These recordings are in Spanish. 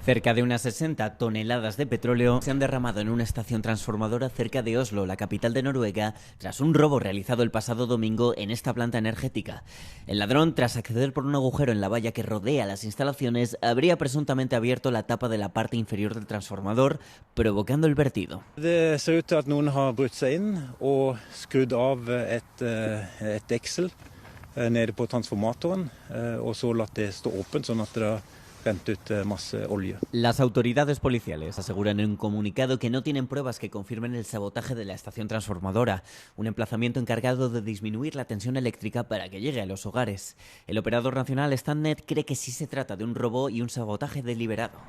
Cerca de unas 60 toneladas de petróleo se han derramado en una estación transformadora cerca de Oslo, la capital de Noruega, tras un robo realizado el pasado domingo en esta planta energética. El ladrón, tras acceder por un agujero en la valla que rodea las instalaciones, habría presuntamente abierto la tapa de la parte inferior del transformador, provocando el vertido. Det ser ut til at noen har brutt seg inn og skrudd av et deksel nede på transformatoren, og så latt det stå åpent sånn at det rent ut masse olje. Las autoridades policiales aseguran en un comunicado que no tienen pruebas que confirmen el sabotaje de la estación transformadora, un emplazamiento encargado de disminuir la tensión eléctrica para que llegue a los hogares. El operador nacional Statnett cree que sí se trata de un robo y un sabotaje deliberado.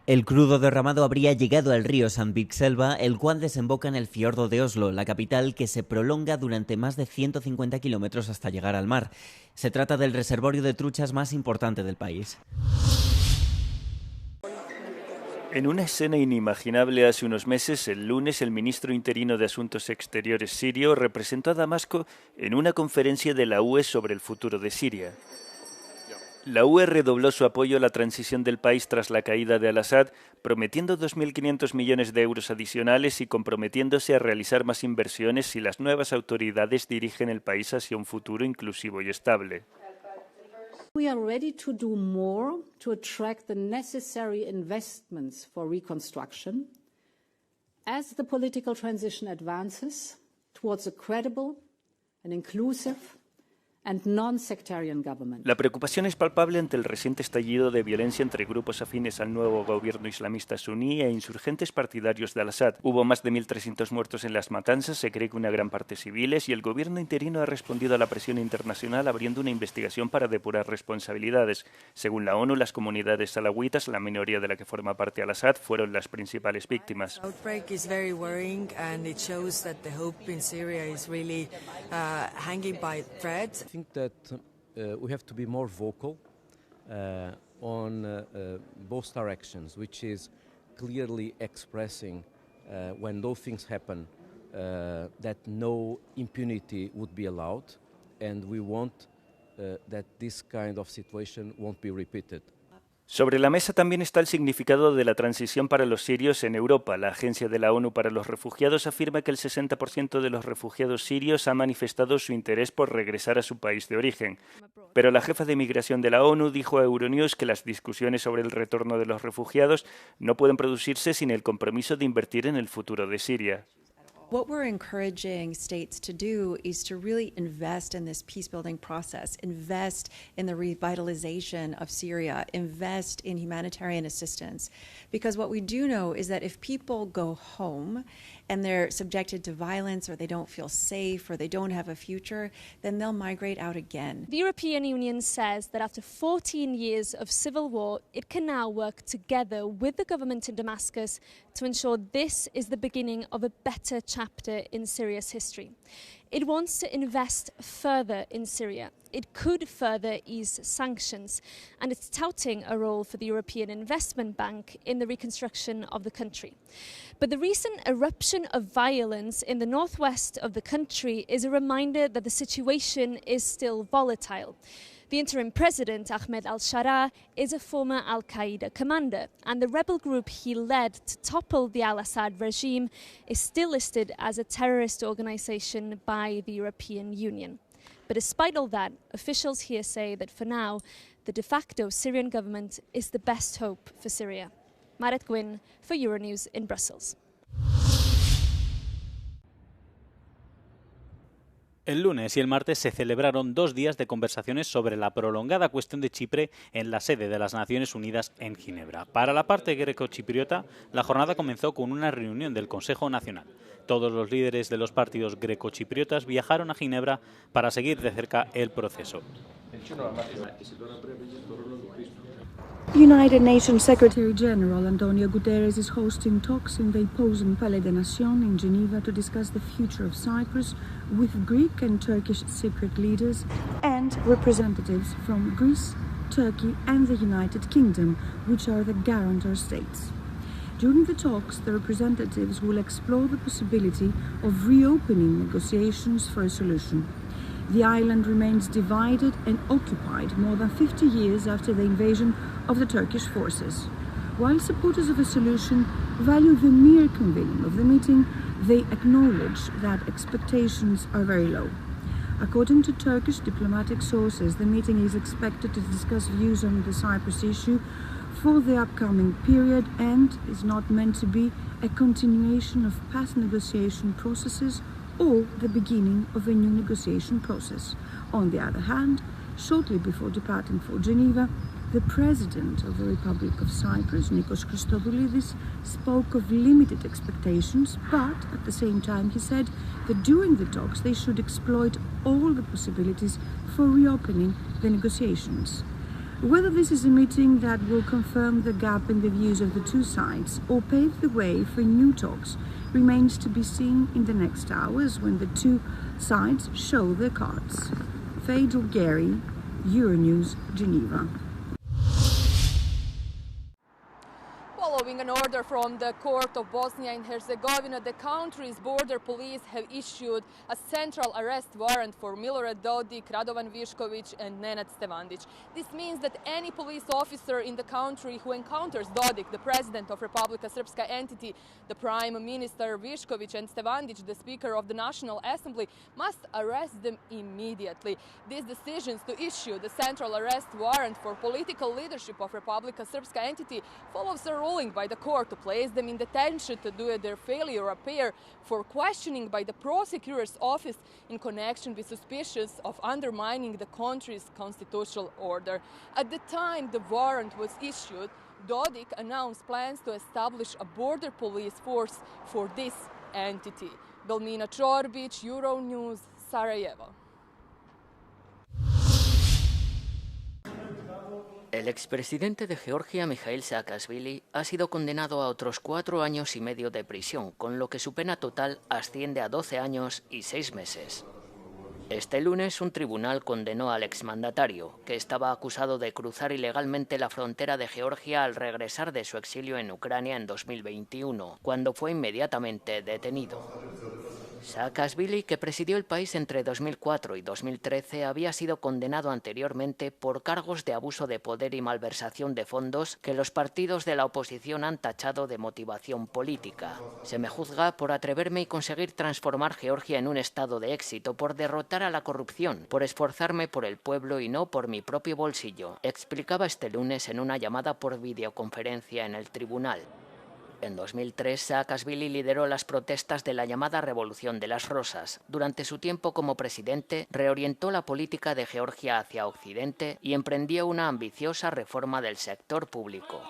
El crudo derramado habría llegado al río Sandvikselva, el cual desemboca en el fiordo de Oslo, la capital, que se prolonga durante más de 150 kilómetros hasta llegar al mar. Se trata del reservorio de truchas más importante del país. En una escena inimaginable hace unos meses, el lunes, el ministro interino de Asuntos Exteriores sirio representó a Damasco en una conferencia de la UE sobre el futuro de Siria. La UE redobló su apoyo a la transición del país tras la caída de Al-Assad, prometiendo 2.500 millones de euros adicionales y comprometiéndose a realizar más inversiones si las nuevas autoridades dirigen el país hacia un futuro inclusivo y estable. We are ready to do more to attract the necessary investments for reconstruction as the political transition advances towards a credible and inclusive and non-sectarian government. La preocupación es palpable ante el reciente estallido de violencia entre grupos afines al nuevo gobierno islamista suní e insurgentes partidarios de Al-Assad. Hubo más de 1.300 muertos en las matanzas, se cree que una gran parte civiles, y el gobierno interino ha respondido a la presión internacional abriendo una investigación para depurar responsabilidades. Según la ONU, las comunidades alawitas, la minoría de la que forma parte Al-Assad, fueron las principales víctimas. Outbreak is very worrying and it shows that the hope in Syria is really hanging by thread. I think that we have to be more vocal on both directions, which is clearly expressing when those things happen that no impunity would be allowed, and we want that this kind of situation won't be repeated. Sobre la mesa también está el significado de la transición para los sirios en Europa. La Agencia de la ONU para los Refugiados afirma que el 60% de los refugiados sirios ha manifestado su interés por regresar a su país de origen. Pero la jefa de migración de la ONU dijo a Euronews que las discusiones sobre el retorno de los refugiados no pueden producirse sin el compromiso de invertir en el futuro de Siria. What we're encouraging states to do is to really invest in this peace-building process, invest in the revitalization of Syria, invest in humanitarian assistance. Because what we do know is that if people go home and they're subjected to violence or they don't feel safe or they don't have a future, then they'll migrate out again. The European Union says that after 14 years of civil war, it can now work together with the government in Damascus to ensure this is the beginning of a better chapter in Syria's history. It wants to invest further in Syria. It could further ease sanctions, and it's touting a role for the European Investment Bank in the reconstruction of the country. But the recent eruption of violence in the northwest of the country is a reminder that the situation is still volatile. The interim president, Ahmed al-Sharaa, is a former al-Qaeda commander, and the rebel group he led to topple the al-Assad regime is still listed as a terrorist organization by the European Union. But despite all that, officials here say that for now, the de facto Syrian government is the best hope for Syria. Marit Gwyn for Euronews in Brussels. El lunes y el martes se celebraron 2 días de conversaciones sobre la prolongada cuestión de Chipre en la sede de las Naciones Unidas en Ginebra. Para la parte grecochipriota, la jornada comenzó con una reunión del Consejo Nacional. Todos los líderes de los partidos grecochipriotas viajaron a Ginebra para seguir de cerca el proceso. United Nations Secretary General Antonio Guterres is hosting talks in the imposing Palais des Nations in Geneva to discuss the future of Cyprus with Greek and Turkish Cypriot leaders and representatives from Greece, Turkey and the United Kingdom, which are the guarantor states. During the talks, the representatives will explore the possibility of reopening negotiations for a solution. The island remains divided and occupied more than 50 years after the invasion of the Turkish forces. While supporters of a solution value the mere convening of the meeting, they acknowledge that expectations are very low. According to Turkish diplomatic sources, the meeting is expected to discuss views on the Cyprus issue for the upcoming period and is not meant to be a continuation of past negotiation processes or the beginning of a new negotiation process. On the other hand, shortly before departing for Geneva, the President of the Republic of Cyprus, Nikos Christodoulidis, spoke of limited expectations, but at the same time he said that during the talks they should exploit all the possibilities for reopening the negotiations. Whether this is a meeting that will confirm the gap in the views of the two sides or pave the way for new talks remains to be seen in the next hours when the two sides show their cards. Faye Gary, Euronews, Geneva. Following an order from the court of Bosnia and Herzegovina, the country's border police have issued a central arrest warrant for Milorad Dodik, Radovan Višković and Nenad Stevandić. This means that any police officer in the country who encounters Dodik, the president of Republika Srpska entity, the prime minister Višković and Stevandić, the speaker of the National Assembly, must arrest them immediately. These decisions to issue the central arrest warrant for political leadership of Republika Srpska entity follows a ruling by the court to place them in detention to do their failure appear for questioning by the prosecutor's office in connection with suspicions of undermining the country's constitutional order. At the time the warrant was issued, Dodik announced plans to establish a border police force for this entity. Belmina Čorbić, Euronews, Sarajevo. El expresidente de Georgia, Mikhail Saakashvili, ha sido condenado a otros 4 años y medio de prisión, con lo que su pena total asciende a 12 años y 6 meses. Este lunes, un tribunal condenó al exmandatario, que estaba acusado de cruzar ilegalmente la frontera de Georgia al regresar de su exilio en Ucrania en 2021, cuando fue inmediatamente detenido. Saakashvili, que presidió el país entre 2004 y 2013, había sido condenado anteriormente por cargos de abuso de poder y malversación de fondos que los partidos de la oposición han tachado de motivación política. Se me juzga por atreverme y conseguir transformar Georgia en un estado de éxito, por derrotar a la corrupción, por esforzarme por el pueblo y no por mi propio bolsillo, explicaba este lunes en una llamada por videoconferencia en el tribunal. En 2003, Saakashvili lideró las protestas de la llamada Revolución de las Rosas. Durante su tiempo como presidente, reorientó la política de Georgia hacia Occidente y emprendió una ambiciosa reforma del sector público.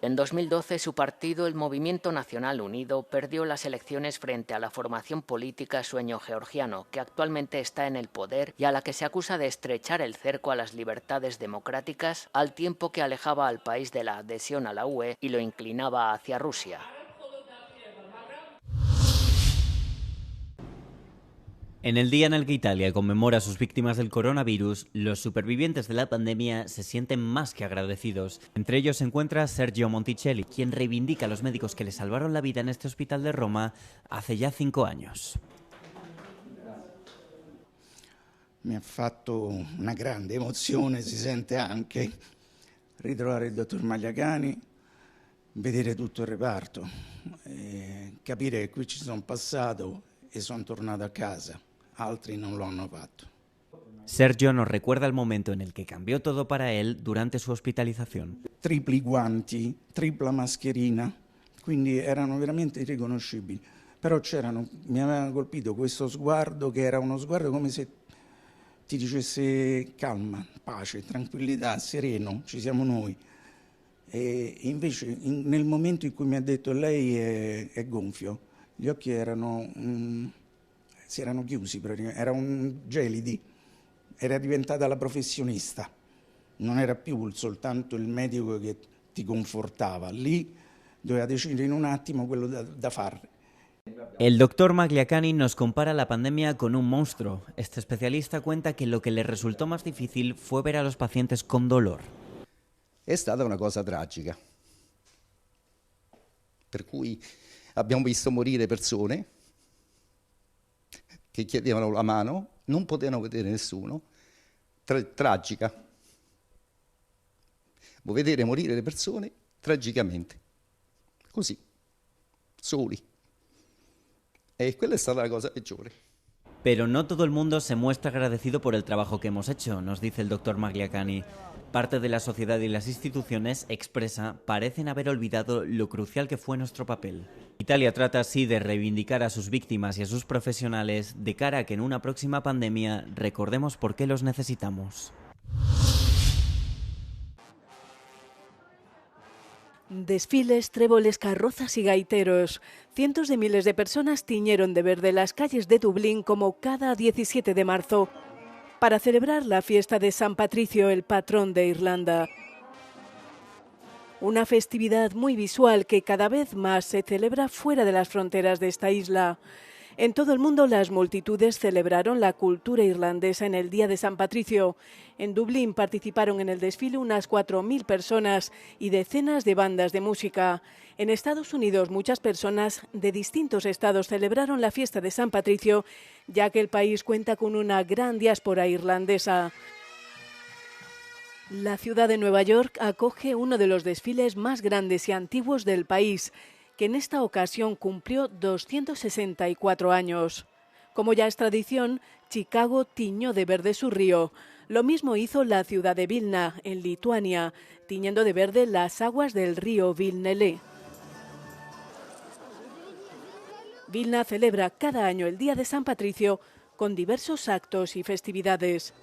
En 2012, su partido, el Movimiento Nacional Unido, perdió las elecciones frente a la formación política Sueño Georgiano, que actualmente está en el poder y a la que se acusa de estrechar el cerco a las libertades democráticas, al tiempo que alejaba al país de la adhesión a la UE y lo inclinaba hacia Rusia. En el día en el que Italia conmemora a sus víctimas del coronavirus, los supervivientes de la pandemia se sienten más que agradecidos. Entre ellos se encuentra Sergio Monticelli, quien reivindica a los médicos que le salvaron la vida en este hospital de Roma hace ya 5 años. Mi ha fatto una grande emozione, si sente anche ritrovare il dottor Magliacani, vedere tutto il reparto, capire che qui ci sono passato e sono tornato a casa. Altri non lo hanno fatto. Sergio nos recuerda el momento en el que cambió todo para él durante su hospitalización. Tripli guanti, tripla mascherina, quindi erano veramente irriconoscibili. Però mi aveva colpito questo sguardo che era uno sguardo come se ti dicesse calma, pace, tranquillità, sereno, ci siamo noi. E invece nel momento in cui mi ha detto lei è gonfio, gli occhi si erano chiusi, erano gelidi, era diventata la professionista, non era più soltanto il medico che ti confortava, lì doveva decidere in un attimo quello da fare. El doctor Magliacani nos compara la pandemia con un monstruo. Este especialista cuenta que lo que le resultó más difícil fue ver a los pacientes con dolor. È stata una cosa tragica, per cui abbiamo visto morire persone che chiedevano la mano, non potevano vedere nessuno, tragica. Vedere morire le persone tragicamente, così, soli. E quella è stata la cosa peggiore. Pero no todo el mundo se muestra agradecido por el trabajo que hemos hecho, nos dice el doctor Magliacani. Parte de la sociedad y las instituciones, expresa, parecen haber olvidado lo crucial que fue nuestro papel. Italia trata así de reivindicar a sus víctimas y a sus profesionales de cara a que en una próxima pandemia recordemos por qué los necesitamos. Desfiles, tréboles, carrozas y gaiteros. Cientos de miles de personas tiñeron de verde las calles de Dublín como cada 17 de marzo para celebrar la fiesta de San Patricio, el patrón de Irlanda. Una festividad muy visual que cada vez más se celebra fuera de las fronteras de esta isla. En todo el mundo las multitudes celebraron la cultura irlandesa en el Día de San Patricio. En Dublín participaron en el desfile unas 4.000 personas y decenas de bandas de música. En Estados Unidos muchas personas de distintos estados celebraron la fiesta de San Patricio, ya que el país cuenta con una gran diáspora irlandesa. La ciudad de Nueva York acoge uno de los desfiles más grandes y antiguos del país, que en esta ocasión cumplió 264 años. Como ya es tradición, Chicago tiñó de verde su río. Lo mismo hizo la ciudad de Vilna, en Lituania, tiñendo de verde las aguas del río Vilnelé. Vilna celebra cada año el Día de San Patricio con diversos actos y festividades.